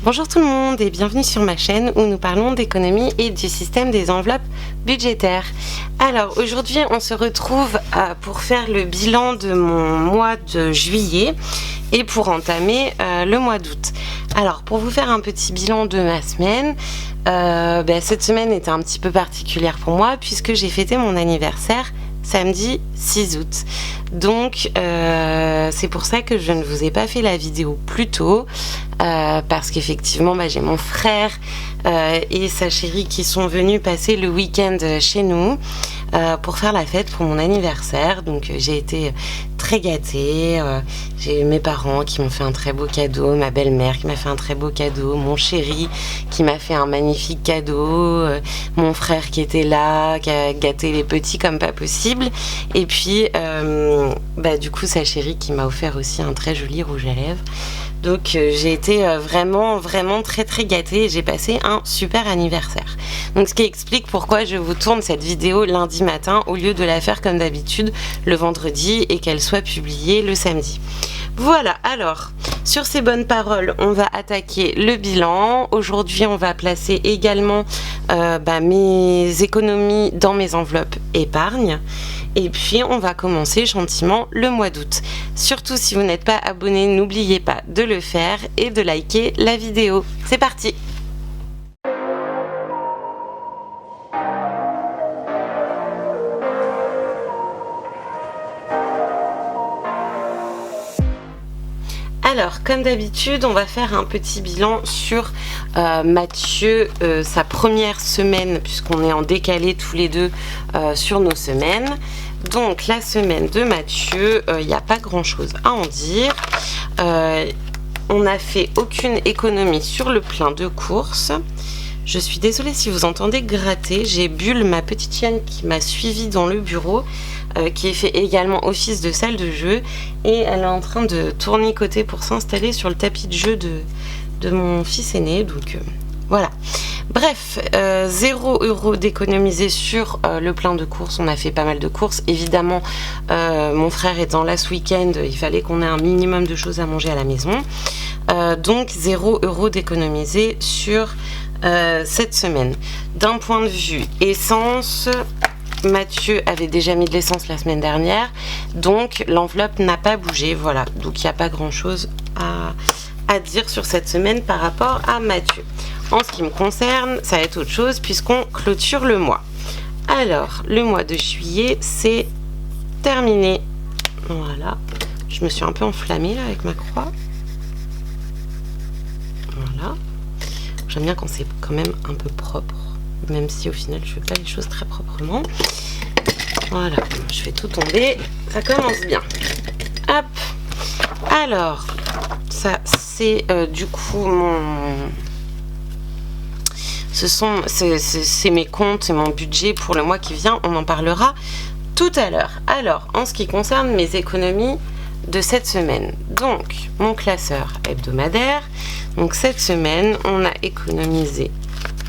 Bonjour tout le monde et bienvenue sur ma chaîne où nous parlons d'économie et du système des enveloppes budgétaires. Alors aujourd'hui on se retrouve pour faire le bilan de mon mois de juillet et pour entamer le mois d'août. Alors pour vous faire un petit bilan de ma semaine, cette semaine était un petit peu particulière pour moi puisque j'ai fêté mon anniversaire samedi 6 août. Donc c'est pour ça que je ne vous ai pas fait la vidéo plus tôt parce qu'effectivement j'ai mon frère et sa chérie qui sont venus passer le week-end chez nous pour faire la fête pour mon anniversaire. Donc j'ai été très gâtée, j'ai mes parents qui m'ont fait un très beau cadeau, ma belle-mère qui m'a fait un très beau cadeau, mon chéri qui m'a fait un magnifique cadeau, mon frère qui était là, qui a gâté les petits comme pas possible, et puis du coup sa chérie qui m'a offert aussi un très joli rouge à lèvres. Donc j'ai été vraiment très très gâtée et j'ai passé un super anniversaire. Donc ce qui explique pourquoi je vous tourne cette vidéo lundi matin au lieu de la faire comme d'habitude le vendredi et qu'elle soit publiée le samedi. Voilà, alors sur ces bonnes paroles on va attaquer le bilan. Aujourd'hui on va placer également mes économies dans mes enveloppes épargne. Et puis on va commencer gentiment le mois d'août. Surtout si vous n'êtes pas abonné, n'oubliez pas de le faire et de liker la vidéo. C'est parti! Alors, comme d'habitude, on va faire un petit bilan sur Mathieu, sa première semaine, puisqu'on est en décalé tous les deux sur nos semaines. Donc, la semaine de Mathieu, il n'y a pas grand-chose à en dire. On n'a fait aucune économie sur le plein de courses. Je suis désolée si vous entendez gratter. J'ai Bulle, ma petite chienne, qui m'a suivie dans le bureau, qui fait également office de salle de jeu, et elle est en train de tournicoter pour s'installer sur le tapis de jeu de mon fils aîné. Donc voilà. Bref, 0 € d'économiser sur le plein de courses. On a fait pas mal de courses. Évidemment, mon frère étant là ce week-end, il fallait qu'on ait un minimum de choses à manger à la maison. Donc 0 € d'économiser sur cette semaine. D'un point de vue essence, Mathieu avait déjà mis de l'essence la semaine dernière, donc l'enveloppe n'a pas bougé. Voilà, donc il n'y a pas grand chose à dire sur cette semaine par rapport à Mathieu. En ce qui me concerne, ça va être autre chose puisqu'on clôture le mois. Alors, le mois de juillet, c'est terminé. Voilà, je me suis un peu enflammée là avec ma croix. Voilà. J'aime bien quand c'est quand même un peu propre, même si au final je fais pas les choses très proprement. Voilà, je fais tout tomber, ça commence bien. Hop. Alors, ça c'est du coup c'est mes comptes et mon budget pour le mois qui vient. On en parlera tout à l'heure. Alors, en ce qui concerne mes économies de cette semaine, donc mon classeur hebdomadaire. Donc cette semaine, on a économisé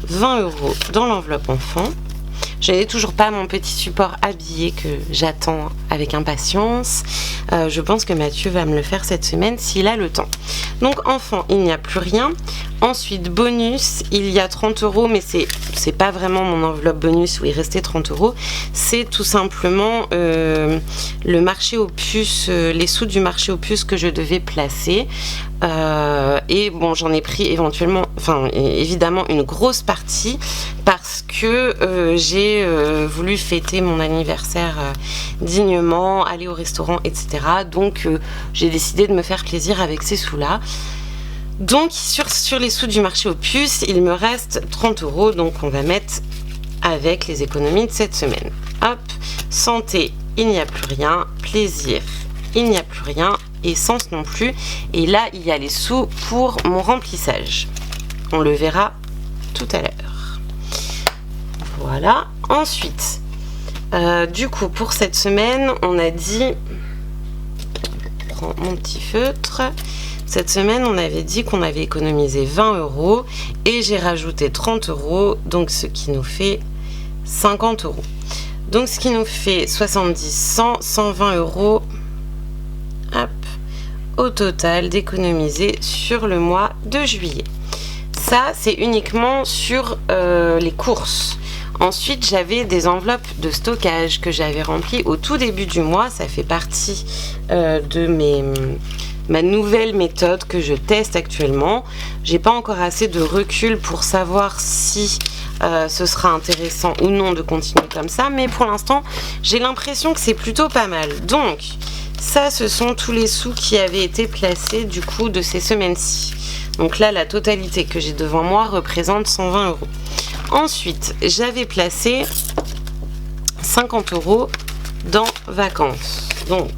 20 € dans l'enveloppe enfant. Je n'ai toujours pas mon petit support habillé que j'attends avec impatience. Je pense que Mathieu va me le faire cette semaine s'il a le temps. Donc enfant, il n'y a plus rien. Ensuite, bonus, il y a 30 €, mais c'est pas vraiment mon enveloppe bonus où il restait 30 €. C'est tout simplement le marché aux puces, les sous du marché aux puces que je devais placer. Et bon, j'en ai pris évidemment une grosse partie parce que j'ai voulu fêter mon anniversaire dignement, aller au restaurant, etc. Donc j'ai décidé de me faire plaisir avec ces sous-là. Donc sur les sous du marché aux puces, il me reste 30 €, donc on va mettre avec les économies de cette semaine. Hop, santé, il n'y a plus rien, plaisir, il n'y a plus rien, essence non plus, et là il y a les sous pour mon remplissage. On le verra tout à l'heure. Voilà, ensuite, du coup pour cette semaine, on a dit, je prends mon petit feutre. Cette semaine, on avait dit qu'on avait économisé 20 € et j'ai rajouté 30 €, donc ce qui nous fait 50 €. Donc ce qui nous fait 70, 100, 120 €. Hop, au total d'économiser sur le mois de juillet. Ça, c'est uniquement sur les courses. Ensuite, j'avais des enveloppes de stockage que j'avais remplies au tout début du mois. Ça fait partie de ma nouvelle méthode que je teste actuellement. J'ai pas encore assez de recul pour savoir si ce sera intéressant ou non de continuer comme ça, mais pour l'instant, j'ai l'impression que c'est plutôt pas mal. Donc, ça, ce sont tous les sous qui avaient été placés du coup de ces semaines-ci. Donc là, la totalité que j'ai devant moi représente 120 €. Ensuite, j'avais placé 50 € dans vacances. Donc,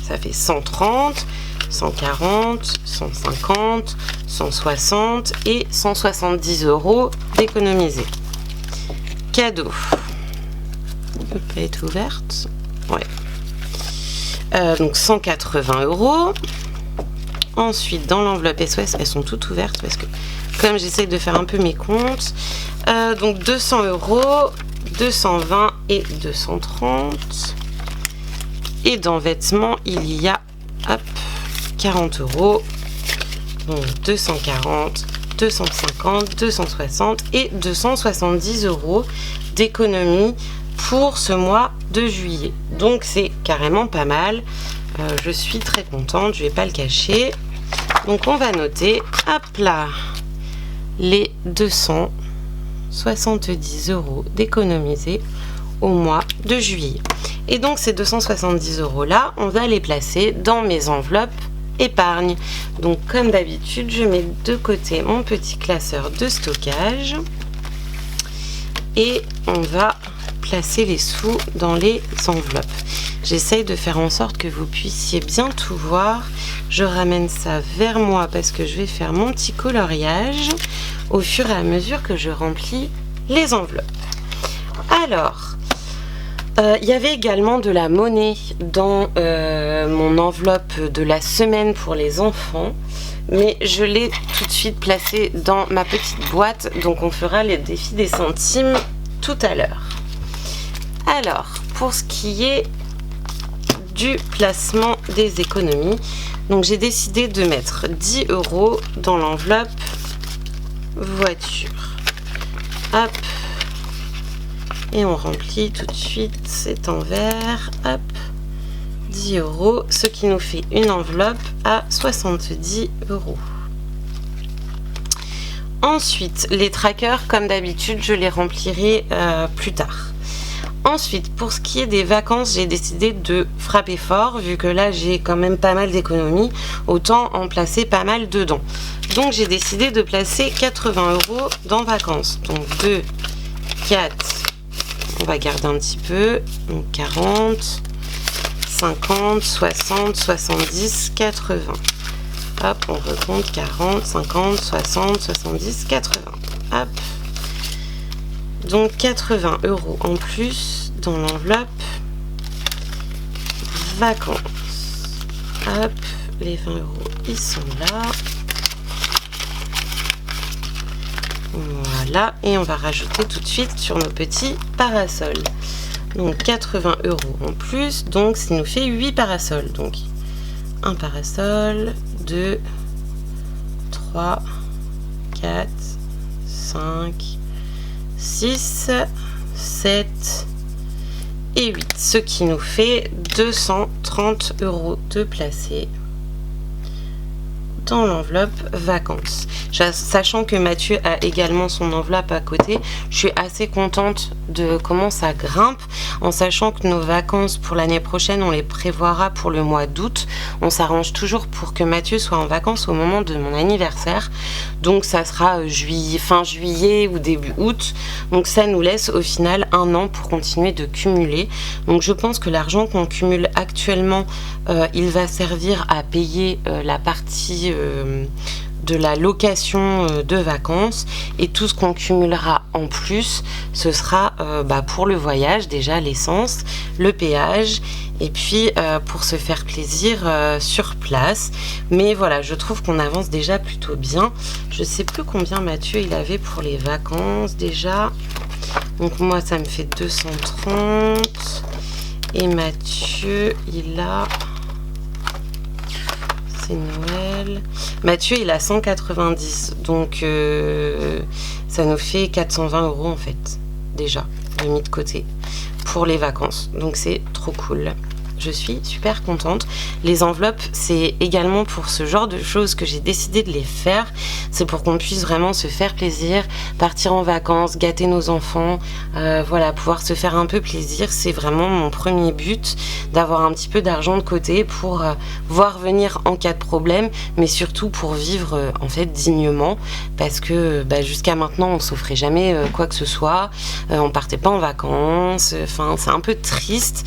ça fait 130, 140, 150, 160 et 170 € d'économiser. Cadeau. Elle peut être ouverte. Ouais. Donc 180 €. Ensuite, dans l'enveloppe SOS, elles sont toutes ouvertes parce que comme j'essaye de faire un peu mes comptes, donc 200 €, 220 et 230. Et dans vêtements, il y a 40 €. Donc 240, 250, 260 et 270 € d'économie pour ce mois de juillet. Donc c'est carrément pas mal. Je suis très contente, je vais pas le cacher. Donc on va noter, hop là, les 270 € d'économiser au mois de juillet. Et donc ces 270 € là, on va les placer dans mes enveloppes épargne. Donc comme d'habitude, je mets de côté mon petit classeur de stockage et on va placer les sous dans les enveloppes. J'essaye de faire en sorte que vous puissiez bien tout voir. Je ramène ça vers moi parce que je vais faire mon petit coloriage au fur et à mesure que je remplis les enveloppes. Alors, il y avait également de la monnaie dans mon enveloppe de la semaine pour les enfants, mais je l'ai tout de suite placée dans ma petite boîte, donc on fera les défis des centimes tout à l'heure. Alors, pour ce qui est du placement des économies, donc j'ai décidé de mettre 10 € dans l'enveloppe voiture. Hop. Et on remplit tout de suite cet envers. Hop. 10 €, ce qui nous fait une enveloppe à 70 €. Ensuite, les trackers, comme d'habitude, je les remplirai plus tard. Ensuite, pour ce qui est des vacances, j'ai décidé de frapper fort, vu que là j'ai quand même pas mal d'économies, autant en placer pas mal dedans. Donc j'ai décidé de placer 80 € dans vacances. Donc 2, 4, on va garder un petit peu, donc 40, 50, 60, 70, 80. Hop, on recompte 40, 50, 60, 70, 80. Hop. Donc 80 € en plus dans l'enveloppe vacances. Hop, les 20 € ils sont là. Voilà, et on va rajouter tout de suite sur nos petits parasols. Donc 80 € en plus, donc ça nous fait 8 parasols. Donc un parasol, 2, 3, 4, 5, 6, 7 et 8, ce qui nous fait 230 € de placer dans l'enveloppe vacances. Sachant que Mathieu a également son enveloppe à côté, je suis assez contente de comment ça grimpe, en sachant que nos vacances pour l'année prochaine, on les prévoira pour le mois d'août. On s'arrange toujours pour que Mathieu soit en vacances au moment de mon anniversaire. Donc ça sera fin juillet ou début août. Donc ça nous laisse au final un an pour continuer de cumuler. Donc je pense que l'argent qu'on cumule actuellement, il va servir à payer la partie de la location de vacances, et tout ce qu'on cumulera en plus, ce sera pour le voyage, déjà l'essence, le péage, et puis pour se faire plaisir sur place. Mais voilà, je trouve qu'on avance déjà plutôt bien. Je sais plus combien Mathieu il avait pour les vacances déjà, donc moi ça me fait 230 et Mathieu il a c'est Noël. Mathieu, il a 190, donc ça nous fait 420 € en fait, déjà, de mis de côté pour les vacances. Donc c'est trop cool. Je suis super contente. Les enveloppes, c'est également pour ce genre de choses que j'ai décidé de les faire. C'est pour qu'on puisse vraiment se faire plaisir, partir en vacances, gâter nos enfants, voilà, pouvoir se faire un peu plaisir. C'est vraiment mon premier but, d'avoir un petit peu d'argent de côté pour voir venir en cas de problème, mais surtout pour vivre en fait dignement, parce que jusqu'à maintenant on s'offrait jamais quoi que ce soit, on partait pas en vacances, enfin c'est un peu triste.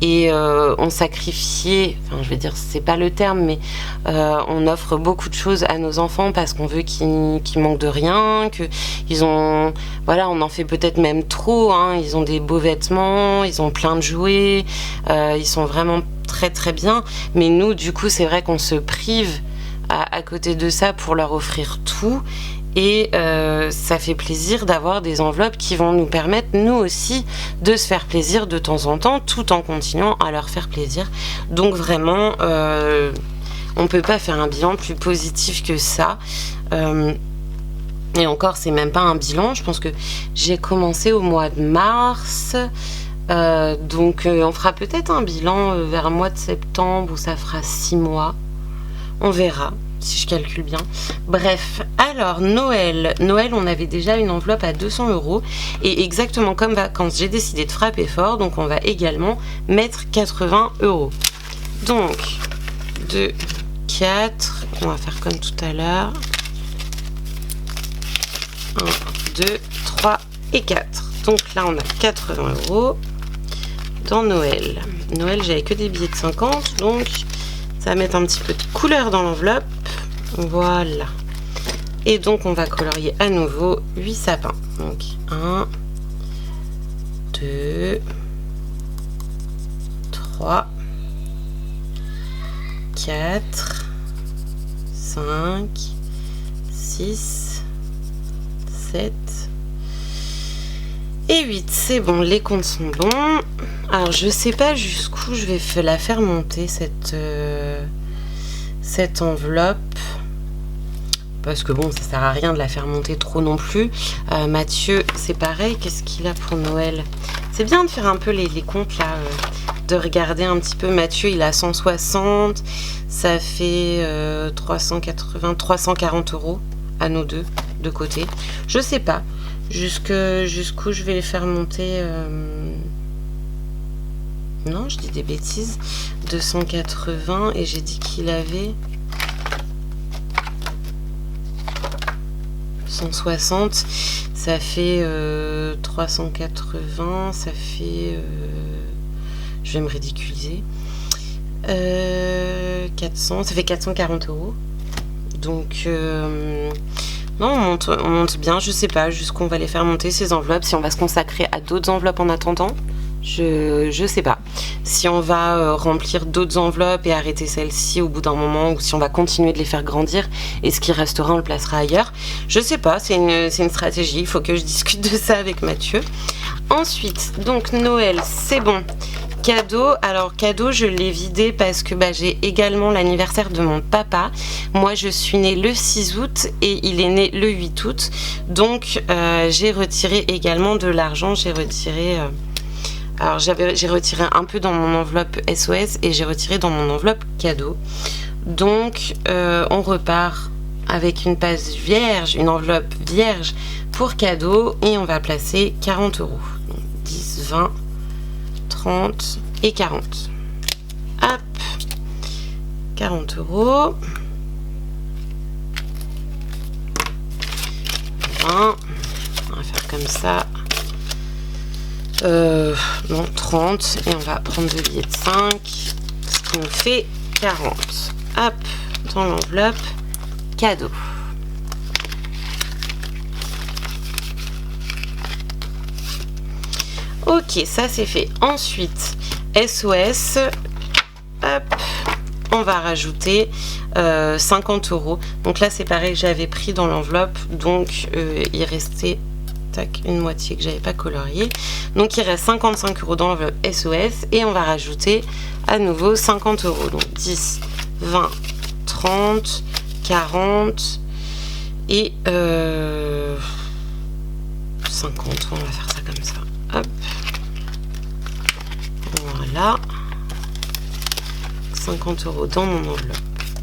Et on sacrifiait, enfin je vais dire c'est pas le terme, mais on offre beaucoup de choses à nos enfants parce qu'on veut qu'ils manquent de rien, qu'ils ont, voilà, on en fait peut-être même trop, hein, ils ont des beaux vêtements, ils ont plein de jouets, ils sont vraiment très très bien, mais nous du coup c'est vrai qu'on se prive à côté de ça pour leur offrir tout. Et ça fait plaisir d'avoir des enveloppes qui vont nous permettre, nous aussi, de se faire plaisir de temps en temps, tout en continuant à leur faire plaisir. Donc vraiment, on peut pas faire un bilan plus positif que ça. Et encore, c'est même pas un bilan. Je pense que j'ai commencé au mois de mars. Donc on fera peut-être un bilan vers le mois de septembre où ça fera 6 mois. On verra. Si je calcule bien. Bref, alors Noël, on avait déjà une enveloppe à 200 € et exactement comme vacances, j'ai décidé de frapper fort, donc on va également mettre 80 €. Donc 2, 4, on va faire comme tout à l'heure. 1, 2, 3 et 4. Donc là on a 80 € dans Noël. Noël, j'avais que des billets de 50, donc ça va mettre un petit peu de couleur dans l'enveloppe. Voilà. Et donc, on va colorier à nouveau 8 sapins. Donc, 1, 2, 3, 4, 5, 6, 7 et 8. C'est bon, les comptes sont bons. Alors, je sais pas jusqu'où je vais la faire monter, cette enveloppe. Parce que bon, ça sert à rien de la faire monter trop non plus. Mathieu, c'est pareil. Qu'est-ce qu'il a pour Noël? C'est bien de faire un peu les comptes là, de regarder un petit peu. Mathieu, il a 160. Ça fait 380, 340 € à nous deux, de côté. Je sais pas jusqu'où je vais les faire monter. Non, je dis des bêtises. 280 et j'ai dit qu'il avait 160. Ça fait 380. Ça fait... je vais me ridiculiser. 400. Ça fait 440 €. Donc... non, on monte bien. Je sais pas jusqu'où on va les faire monter ces enveloppes. Si on va se consacrer à d'autres enveloppes en attendant. Je sais pas si on va remplir d'autres enveloppes et arrêter celle-ci au bout d'un moment, ou si on va continuer de les faire grandir et ce qui restera on le placera ailleurs. Je sais pas, c'est une stratégie, il faut que je discute de ça avec Mathieu. Ensuite, donc Noël, c'est bon. Cadeau, alors cadeau je l'ai vidé parce que j'ai également l'anniversaire de mon papa. Moi je suis née le 6 août et il est né le 8 août. Donc j'ai retiré également de l'argent, j'ai retiré un peu dans mon enveloppe SOS et j'ai retiré dans mon enveloppe cadeau. Donc on repart avec une page vierge, une enveloppe vierge pour cadeau et on va placer 40 €. Donc 10, 20, 30 et 40. Hop, 40 €. 20, on va faire comme ça. Non, 30 et on va prendre 2 billets de 5, ce qui nous fait 40. Hop, dans l'enveloppe cadeau. Ok, ça c'est fait. Ensuite, SOS, hop, on va rajouter 50 €. Donc là c'est pareil, j'avais pris dans l'enveloppe, donc il restait une moitié que j'avais pas coloriée. Donc il reste 55 € dans l'enveloppe SOS et on va rajouter à nouveau 50 €. Donc 10, 20, 30, 40 et 50. On va faire ça comme ça. Hop. Voilà. 50 € dans mon enveloppe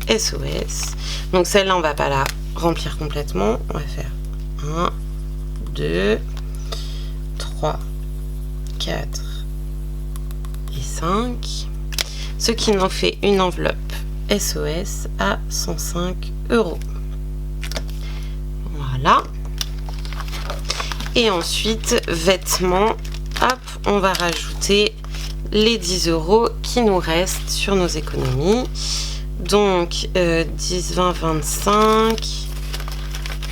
SOS. Donc celle-là, on va pas la remplir complètement. On va faire 1, 2, 3, 4 et 5. Ce qui nous fait une enveloppe SOS à 105 €. Voilà. Et ensuite, vêtements, hop, on va rajouter les 10 € qui nous restent sur nos économies. Donc 10, 20, 25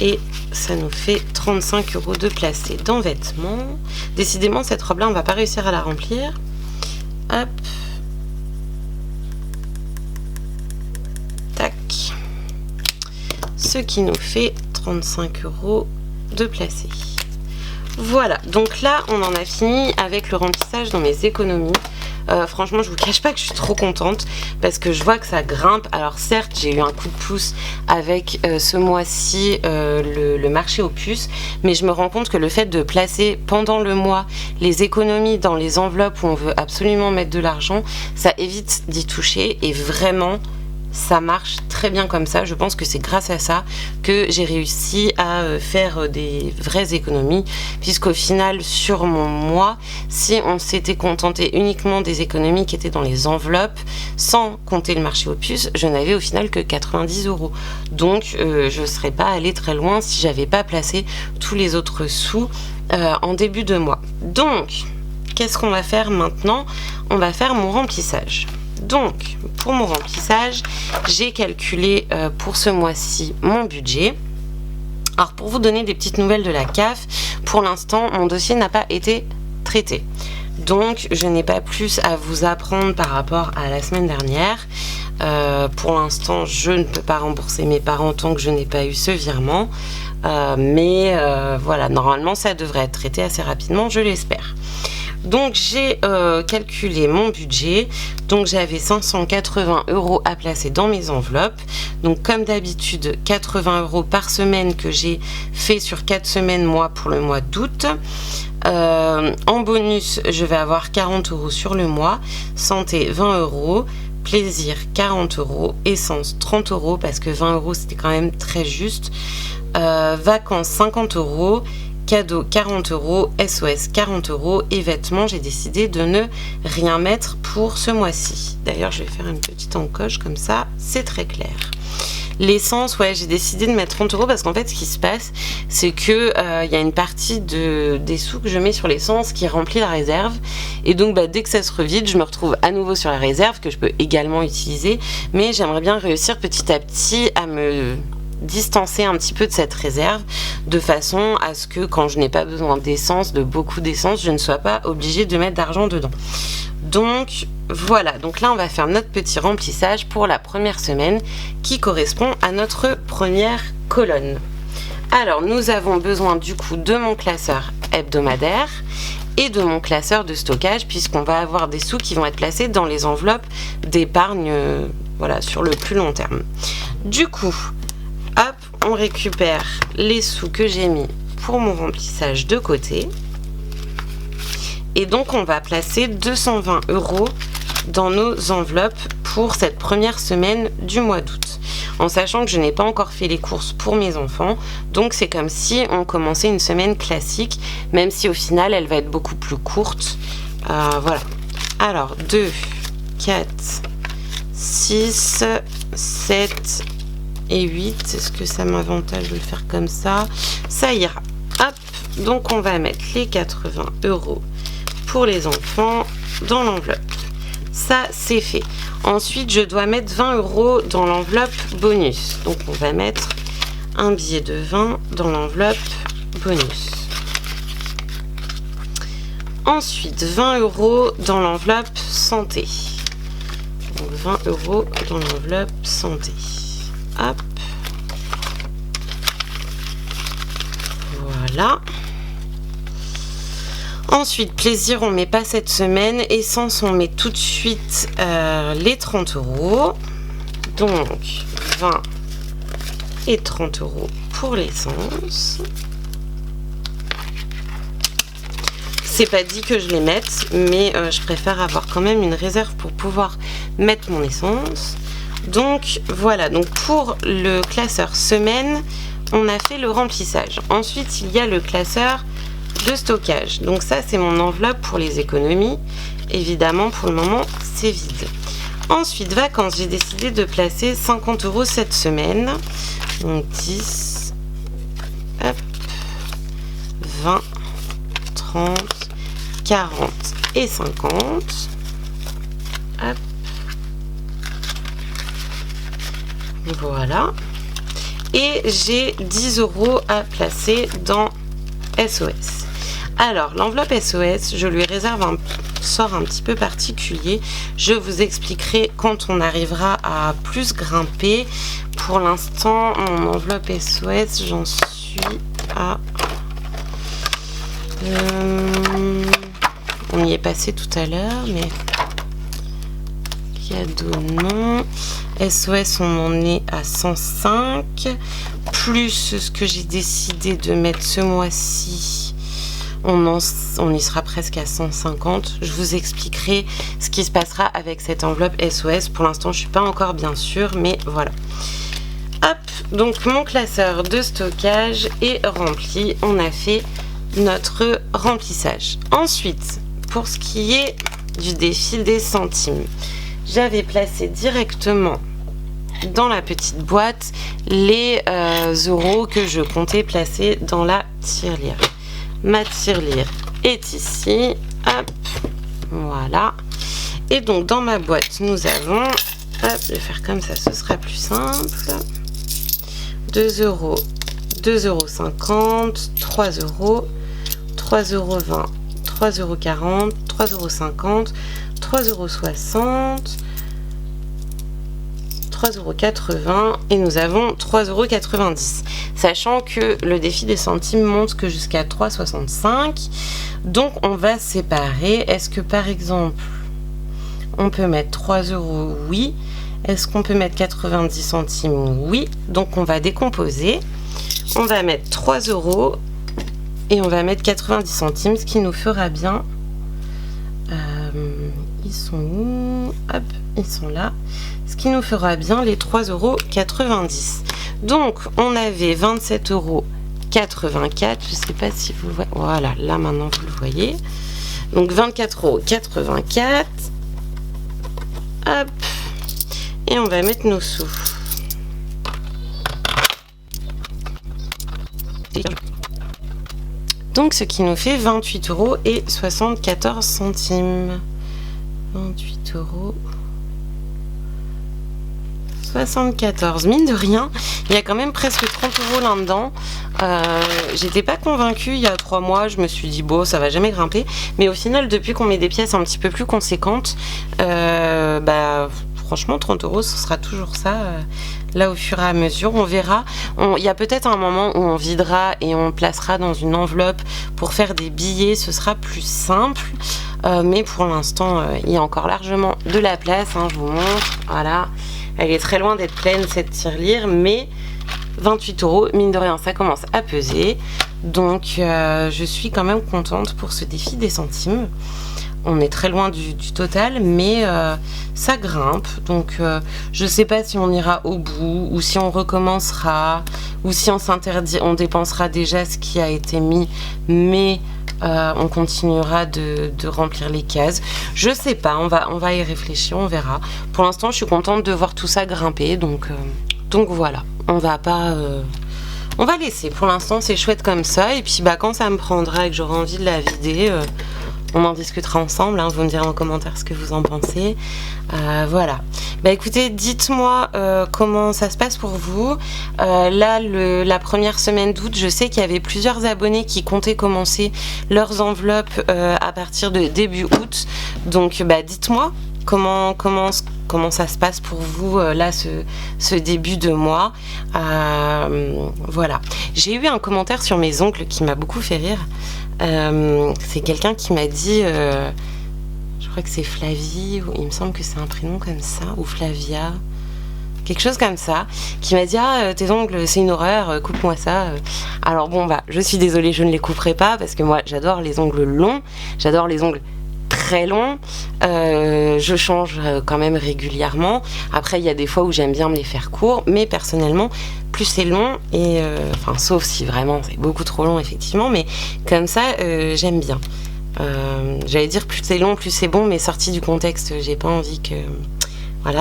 et ça nous fait 35 € de placé dans vêtements. Décidément, cette robe-là, on va pas réussir à la remplir. Hop. Tac. Ce qui nous fait 35 € de placé. Voilà, donc là on en a fini avec le remplissage dans mes économies. Franchement, je vous cache pas que je suis trop contente parce que je vois que ça grimpe. Alors certes, j'ai eu un coup de pouce avec ce mois-ci le marché aux puces, mais je me rends compte que le fait de placer pendant le mois les économies dans les enveloppes où on veut absolument mettre de l'argent, ça évite d'y toucher et vraiment ça marche très bien comme ça. Je pense que c'est grâce à ça que j'ai réussi à faire des vraies économies, puisqu'au final, sur mon mois, si on s'était contenté uniquement des économies qui étaient dans les enveloppes, sans compter le marché aux puces, je n'avais au final que 90 €. Donc, je ne serais pas allée très loin si j'avais pas placé tous les autres sous en début de mois. Donc, qu'est-ce qu'on va faire maintenant? On va faire mon remplissage. Donc, pour mon remplissage, j'ai calculé pour ce mois-ci mon budget. Alors, pour vous donner des petites nouvelles de la CAF, pour l'instant, mon dossier n'a pas été traité. Donc, je n'ai pas plus à vous apprendre par rapport à la semaine dernière. Pour l'instant, je ne peux pas rembourser mes parents tant que je n'ai pas eu ce virement. Mais voilà, normalement, ça devrait être traité assez rapidement, je l'espère. Donc j'ai calculé mon budget, donc j'avais 580 € à placer dans mes enveloppes. Donc comme d'habitude, 80 € par semaine que j'ai fait sur 4 semaines moi pour le mois d'août. En bonus, je vais avoir 40 € sur le mois, santé 20 €, plaisir 40 €, essence 30 € parce que 20 € c'était quand même très juste, vacances 50 €, cadeau 40 €, SOS 40 € et vêtements, j'ai décidé de ne rien mettre pour ce mois-ci. D'ailleurs, je vais faire une petite encoche comme ça, c'est très clair. L'essence, ouais, j'ai décidé de mettre 30 € parce qu'en fait, ce qui se passe, c'est que y a une partie des sous que je mets sur l'essence qui remplit la réserve. Et donc, dès que ça se revide, je me retrouve à nouveau sur la réserve que je peux également utiliser. Mais j'aimerais bien réussir petit à petit à me distancer un petit peu de cette réserve de façon à ce que quand je n'ai pas besoin d'essence, de beaucoup d'essence, je ne sois pas obligée de mettre d'argent dedans. Donc voilà, donc là on va faire notre petit remplissage pour la première semaine qui correspond à notre première colonne. Alors nous avons besoin du coup de mon classeur hebdomadaire et de mon classeur de stockage puisqu'on va avoir des sous qui vont être placés dans les enveloppes d'épargne voilà, sur le plus long terme. Du coup, hop, on récupère les sous que j'ai mis pour mon remplissage de côté. Et donc, on va placer 220 € dans nos enveloppes pour cette première semaine du mois d'août. En sachant que je n'ai pas encore fait les courses pour mes enfants. Donc, c'est comme si on commençait une semaine classique, même si au final, elle va être beaucoup plus courte. Voilà. Alors, 2, 4, 6, 7... et 8, est-ce que ça m'avantage de le faire comme ça? Ça ira. Hop, donc on va mettre les 80 € pour les enfants dans l'enveloppe. Ça, c'est fait. Ensuite, je dois mettre 20 € dans l'enveloppe bonus. Donc, on va mettre un billet de 20 dans l'enveloppe bonus. Ensuite, 20 € dans l'enveloppe santé. Donc, 20 € dans l'enveloppe santé. Hop. Voilà. Ensuite, plaisir, on met pas cette semaine. Essence, on met tout de suite les 30 €. Donc 20 et 30 € pour l'essence. C'est pas dit que je les mette, mais je préfère avoir quand même une réserve pour pouvoir mettre mon essence. Donc voilà, donc pour le classeur semaine, on a fait le remplissage. Ensuite, il y a le classeur de stockage. Donc ça, c'est mon enveloppe pour les économies. Évidemment, pour le moment, c'est vide. Ensuite, vacances, j'ai décidé de placer 50 € cette semaine. Donc 10, hop, 20, 30, 40 et 50. Hop. Voilà. Et j'ai 10 € à placer dans SOS. Alors, l'enveloppe SOS, je lui réserve un sort un petit peu particulier. Je vous expliquerai quand on arrivera à plus grimper. Pour l'instant, mon enveloppe SOS, j'en suis à... on y est passé tout à l'heure, mais... cadeau, non. SOS, on en est à 105. Plus ce que j'ai décidé de mettre ce mois-ci, on y sera presque à 150. Je vous expliquerai ce qui se passera avec cette enveloppe SOS. Pour l'instant, je ne suis pas encore bien sûre, mais voilà. Hop, donc mon classeur de stockage est rempli. On a fait notre remplissage. Ensuite, pour ce qui est du défil des centimes, j'avais placé directement dans la petite boîte les euros que je comptais placer dans la tirelire. Ma tirelire est ici. Hop, voilà. Et donc dans ma boîte, nous avons, hop, je vais faire comme ça, ce sera plus simple. 2 €, 2,50 €, 3 €, 3,20 €, 3,40 €, 3,50 €, 3,60 €, 3,80 € et nous avons 3,90 €. Sachant que le défi des centimes monte que jusqu'à 3,65 €. Donc on va séparer. Est-ce que par exemple on peut mettre 3 €? Oui. Est-ce qu'on peut mettre 90 centimes? Oui. Donc on va décomposer. On va mettre 3 € et on va mettre 90 centimes, ce qui nous fera bien... ils sont où? Hop, ils sont là. Ce qui nous fera bien les 3,90 €. Donc, on avait 27,84 €. Je ne sais pas si vous le voyez. Voilà, là maintenant vous le voyez. Donc, 24,84 €. Hop. Et on va mettre nos sous. Donc, ce qui nous fait 28,74 €. 28,74 €. Mine de rien, il y a quand même presque 30 € là-dedans. J'étais pas convaincue il y a 3 mois. Je me suis dit, bon, ça va jamais grimper. Mais au final, depuis qu'on met des pièces un petit peu plus conséquentes, franchement, 30 €, ce sera toujours ça. Là, au fur et à mesure, on verra. Il y a peut-être un moment où on videra et on placera dans une enveloppe pour faire des billets. Ce sera plus simple. Mais pour l'instant, il y a encore largement de la place. Hein, je vous montre. Voilà. Elle est très loin d'être pleine, cette tirelire. Mais 28 €, mine de rien, ça commence à peser. Donc, je suis quand même contente pour ce défi des centimes. On est très loin du total, mais ça grimpe. Donc, je sais pas si on ira au bout ou si on recommencera ou si on s'interdit, on dépensera déjà ce qui a été mis, mais on continuera de remplir les cases. Je sais pas, on va y réfléchir, on verra. Pour l'instant, je suis contente de voir tout ça grimper. Donc voilà, on va pas... on va laisser. Pour l'instant, c'est chouette comme ça. Et puis, quand ça me prendra et que j'aurai envie de la vider... on en discutera ensemble, hein, vous me direz en commentaire ce que vous en pensez. Voilà. Écoutez, dites-moi comment ça se passe pour vous. Là, la première semaine d'août, je sais qu'il y avait plusieurs abonnés qui comptaient commencer leurs enveloppes à partir de début août. Donc, dites-moi comment ça se passe pour vous là, ce début de mois. Voilà. J'ai eu un commentaire sur mes ongles qui m'a beaucoup fait rire. C'est quelqu'un qui m'a dit, je crois que c'est Flavie, ou il me semble que c'est un prénom comme ça, ou Flavia, quelque chose comme ça, qui m'a dit tes ongles c'est une horreur, coupe-moi ça. Alors bon je suis désolée, je ne les couperai pas parce que moi j'adore les ongles longs, j'adore les ongles très long, je change quand même régulièrement. Après il y a des fois où j'aime bien me les faire courts, mais personnellement plus c'est long et sauf si vraiment c'est beaucoup trop long effectivement, mais comme ça j'aime bien. J'allais dire plus c'est long plus c'est bon, mais sorti du contexte, j'ai pas envie que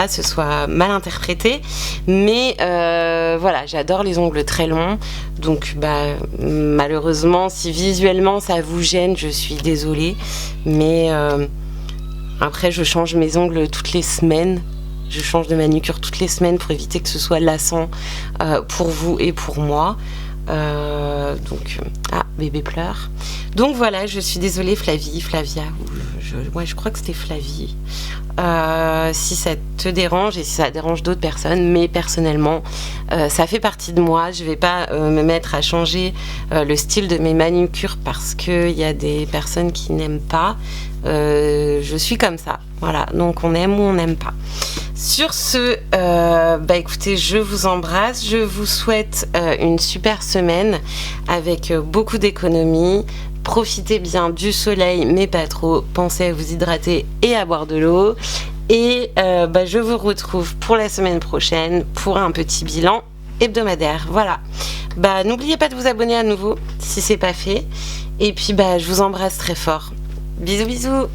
ce soit mal interprété, mais j'adore les ongles très longs, donc malheureusement si visuellement ça vous gêne, je suis désolée, mais après je change mes ongles toutes les semaines, je change de manucure toutes les semaines pour éviter que ce soit lassant pour vous et pour moi. Bébé pleure. Donc voilà, je suis désolée Flavia, je crois que c'était Flavie. Si ça te dérange et si ça dérange d'autres personnes, mais personnellement ça fait partie de moi. Je vais pas me mettre à changer le style de mes manucures parce qu'il y a des personnes qui n'aiment pas. Je suis comme ça, voilà, donc on aime ou on n'aime pas. Sur ce, écoutez, je vous embrasse, je vous souhaite une super semaine avec beaucoup d'économie. Profitez bien du soleil, mais pas trop. Pensez à vous hydrater et à boire de l'eau. Et je vous retrouve pour la semaine prochaine pour un petit bilan hebdomadaire. Voilà. N'oubliez pas de vous abonner à nouveau si c'est pas fait. Et puis je vous embrasse très fort. Bisous bisous.